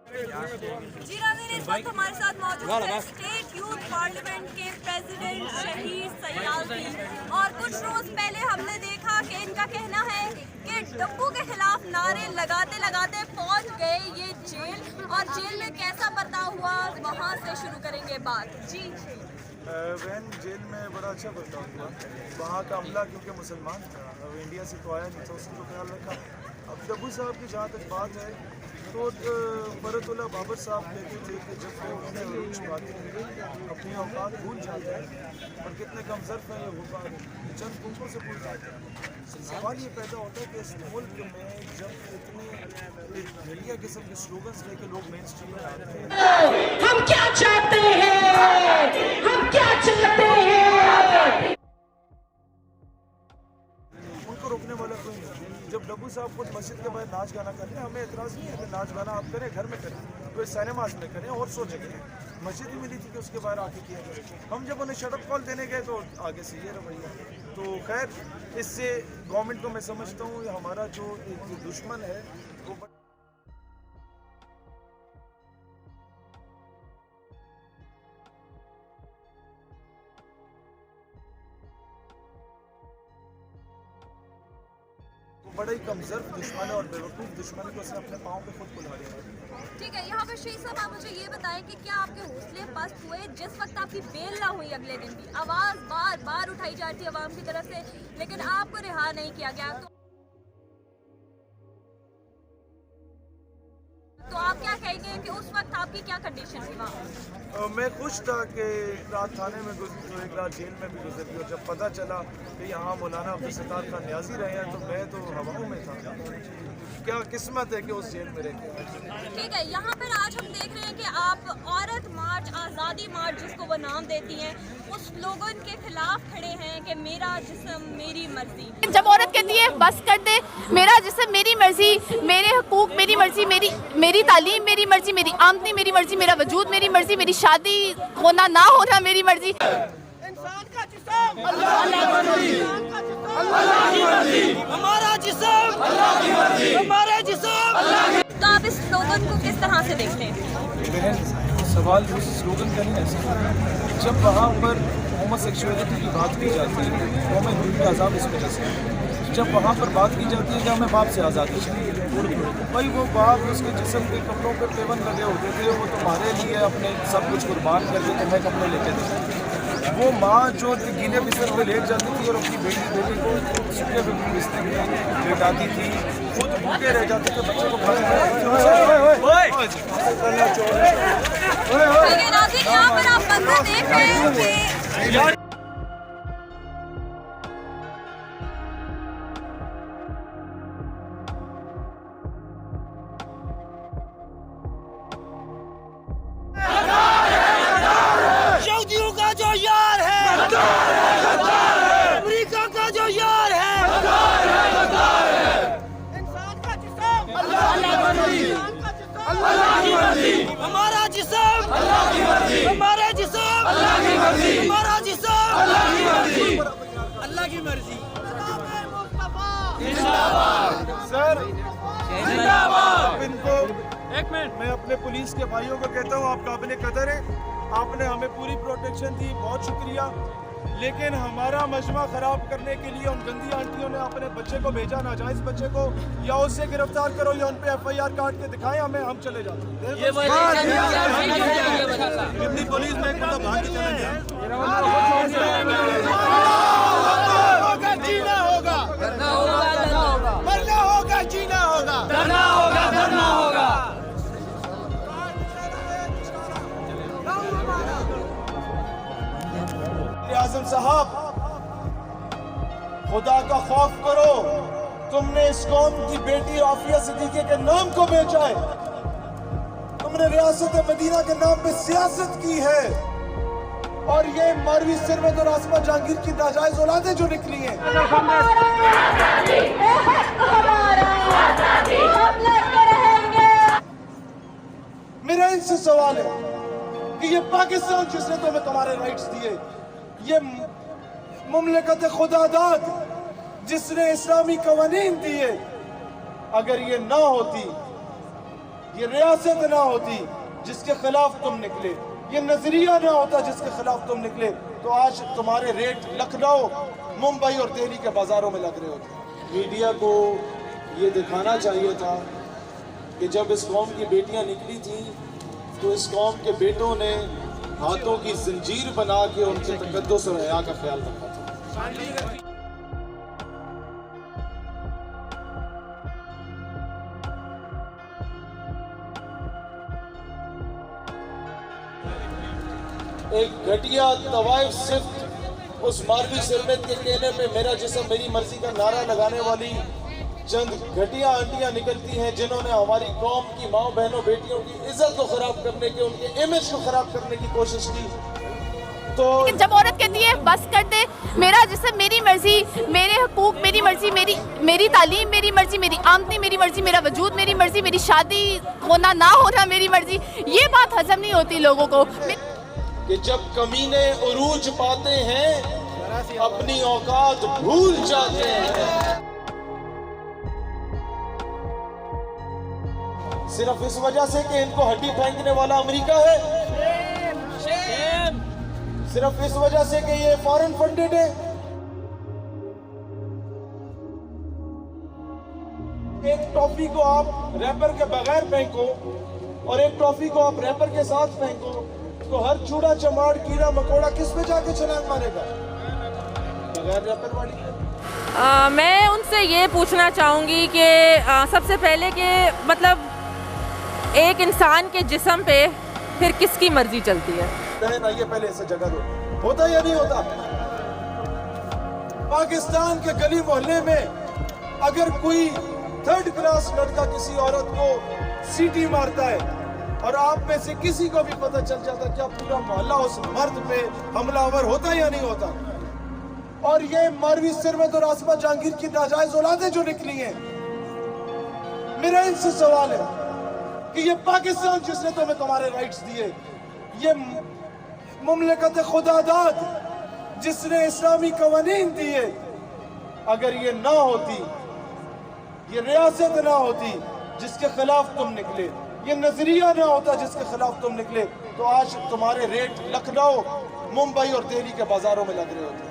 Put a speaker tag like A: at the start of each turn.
A: जी नाज़रीन, इस वक्त हमारे साथ मौजूद है स्टेट यूथ पार्लियामेंट के प्रेसिडेंट शहीद सयालदी। और कुछ रोज पहले हमने देखा कि इनका कहना है कि डब्बू के खिलाफ नारे लगाते लगाते पहुंच गए ये जेल, और जेल में कैसा बर्ताव हुआ वहां से शुरू करेंगे बात। जी
B: वैन जेल में बड़ा अच्छा बर्ताव हुआ। वहाँ का अमला क्योंकि मुसलमान था, अब इंडिया से तो आया नहीं था, उसको ख्याल रखा। अब डब्बू साहब की जहाँ तक बात है तो बरतुल्ला बाबर साहब कहते थे कि जब वो अपने अरूज पाते हैं अपनी औकात भूल जाते हैं और कितने कम ज़र्फ़ हैं ये हुक्म चंद कुंकों से भूल जाते हैं। सवाल ये पैदा होता है कि इस मुल्क में जब इतने घटिया किस्म के स्लोगन्स लेके लोग मेन स्ट्रीम में आते हैं,
C: हम क्या चाहते हैं, हम क्या चाहते हैं,
B: उनको रोकने वाला कोई नहीं। जब डब्बू साहब खुद मस्जिद के बाहर नाच गाना कर रहे हैं, हमें एतराज़ नहीं है कि नाच गाना आप करें, घर में करें, तो सिनेमाज में करें और सो जगह मस्जिद ही मिली थी कि उसके बाहर आके किया गया। हम जब उन्हें शटअप कॉल देने गए तो आगे से ये रवैया। तो खैर इससे गवर्नमेंट को मैं समझता हूँ हमारा जो एक दुश्मन है वो बड़ा ही कमजोर दुश्मन है और बेवकूफ़ दुश्मन को उसने अपने पाँव पे खुद बुला लिया।
A: ठीक है, यहाँ पे शहीद साहब आप मुझे ये बताएं कि क्या आपके हौसले पस्त हुए जिस वक्त आपकी बेल ना हुई? अगले दिन भी आवाज़ बार बार उठाई जाती है अवाम की तरफ से, लेकिन आपको रिहा नहीं किया गया। तो आप क्या कहेंगे कि उस वक्त आपकी क्या कंडीशन थी वहाँ?
B: मैं खुश था कि एक रात थाने में गुजरी, एक रात जेल में भी गुजरी, और जब पता चला कि यहाँ मौलाना अब्दुल सत्तार खान न्याजी रहे हैं तो मैं तो हवाओं में था। क्या किस्मत है कि उस जेल में रहते।
A: ठीक है, यहाँ पर आज हम देख रहे हैं कि आप औरत मार्च, आज़ादी मार्च जिसको वो नाम देती हैं, उस स्लोगन के खिलाफ खड़े हैं कि मेरा जिस्म मेरी मर्जी।
D: जब औरत कहती है बस कर दे, मेरा जिस्म मेरी मर्जी, मेरे हुकूक मेरी मर्जी, मेरी तालीम मेरी मर्जी, मेरी आमदनी मेरी मर्जी, मेरा वजूद मेरी मर्जी, मेरी शादी होना ना होना मेरी मर्जी।
C: इंसान का जिस्म अल्लाह की मर्जी, हमारा जिस्म अल्लाह की मर्जी, हमारे जिस्म अल्लाह की।
A: तो आप इस स्लोगन को किस तरह से देखते हैं?
B: सवाल उस स्लोगन का नहीं है। जब वहाँ पर होमोसेक्सुअलिटी की बात की जाती है तो हमें दिल का अजाब इस वजह से, जब वहाँ पर बात की जाती है कि हमें बाप से आज़ादी चाहिए, भाई वो बाप उसके जिस्म के कपड़ों पर पेवन लगे होते थे, वो तुम्हारे लिए अपने सब कुछ कुर्बान कर देते, मैं कपड़े लेके देते। वो माँ जो गीले बिस्तर पे लेट जाती थी और अपनी बेटी को सूखे बिस्तर में लेटाती थी, खुद भूखे रह जाते थे, बच्चे को
A: यहाँ पर आप मंजर देख रहे हैं कि
C: सऊदियों का जो यार है, अमेरिका का जो यार है, इंसान का जिस्म अल्लाह की मर्जी, हमारा जिस्म अल्लाह की मर्जी, हमारे जिस्म अल्लाह की मर्जी, हमारा जिस्म अल्लाह की मर्जी, अल्लाह की मर्जी।
B: सर जिंदाबाद। इनको एक मिनट, मैं अपने पुलिस के भाइयों को कहता हूँ आप काबिल कदर है, आपने हमें पूरी प्रोटेक्शन दी, बहुत शुक्रिया। लेकिन हमारा मजमा खराब करने के लिए उन गंदी आंटियों ने अपने बच्चे को भेजा, नाजायज बच्चे को, या उससे गिरफ्तार करो या उन पे FIR काट के दिखाएं हमें, हम चले जाते हैं। इतनी पुलिस में एक मतलब भाग के चले जाए। जीना होगा, मरना होगा, जीना होगा, डरना होगा, डरना होगा। आज़म साहब, खुदा का खौफ करो, तुमने इस कौम की बेटी आफिया सिद्दीकी के नाम को बेचा है, तुमने रियासत मदीना के नाम पे सियासत की है, और ये मौलवी सिरमत और आसमा जहांगीर की नाजायज औलादें जो निकली हैं। मेरा इनसे सवाल है कि ये पाकिस्तान जिसने तुम्हें तुम्हारे राइट्स दिए, ये मुमलिकत खुदादाद जिसने इस्लामी कवानीन दिए, अगर ये ना होती ये रियासत ना होती जिसके खिलाफ तुम निकले, ये नजरिया ना होता जिसके खिलाफ तुम निकले, तो आज तुम्हारे रेट लखनऊ, मुंबई और दिल्ली के बाजारों में लग रहे होते। मीडिया को ये दिखाना चाहिए था कि जब इस कौम की बेटियां निकली थी तो इस कौम के बेटों ने हाथों की जंजीर बना के उनके तकद्दुस और हया का ख्याल रखा था। एक घटिया तवाइफ सिर्फ उस मारवी सिरमत के कहने पे मेरा जिस्म मेरी मर्जी का नारा लगाने वाली चंद घटिया आंटियां निकलती हैं जिन्होंने हमारी कौम की माओ बहनों बेटियों की इज्जत को खराब करने के, उनके इमेज को खराब करने की कोशिश की। तो
D: जब औरत कहती है बस कर दे, मेरा जिस्म मेरी मर्जी, मेरे हकूक मेरी मर्जी, मेरी तालीम मेरी मर्जी, मेरी आमदनी मेरी मर्जी, मेरा वजूद मेरी मर्जी, मेरी शादी होना ना होना मेरी मर्जी, ये बात हजम नहीं होती लोगों को।
B: कि जब कमीने उरूज पाते हैं अपनी औकात भूल जाते हैं। सिर्फ इस वजह से कि इनको हड्डी फेंकने वाला अमेरिका है, सिर्फ इस वजह से कि ये फॉरेन फंडेड है। एक टॉफी को आप रैपर के बगैर फेंको और एक टॉफी को आप रैपर के साथ फेंको, तो हर चूड़ा चमाड़ कीड़ा मकोड़ा किस पे जाके छलांग मारेगा? बगैर रैपर वाली।
E: मैं उनसे ये पूछना चाहूँगी कि सबसे पहले कि मतलब एक इंसान के जिस्म पे फिर किसकी मर्जी चलती है?
B: ना ये पहले इसे जगह दो, होता या नहीं होता? पाकिस्तान के गली मोहल्ले में अगर कोई थर्ड क्लास लड़का किसी औरत को सीटी मारता है और आप में से किसी को भी पता चल जाता, क्या पूरा मोहल्ला उस मर्द पे हमलावर होता या नहीं होता? और ये मारवी सिरमत और आसमा जहांगीर की नाजायज औलादें जो निकली हैं, मेरा इनसे सवाल है कि ये पाकिस्तान जिसने तुम्हें तुम्हारे राइट्स दिए, ये मुमलिकत खुदादाद जिसने इस्लामी कवानीन दिए, अगर ये ना होती, ये रियासत ना होती जिसके खिलाफ तुम निकले, ये नजरिया ना होता जिसके खिलाफ तुम निकले, तो आज तुम्हारे रेट लखनऊ, मुंबई और दिल्ली के बाजारों में लग रहे होते।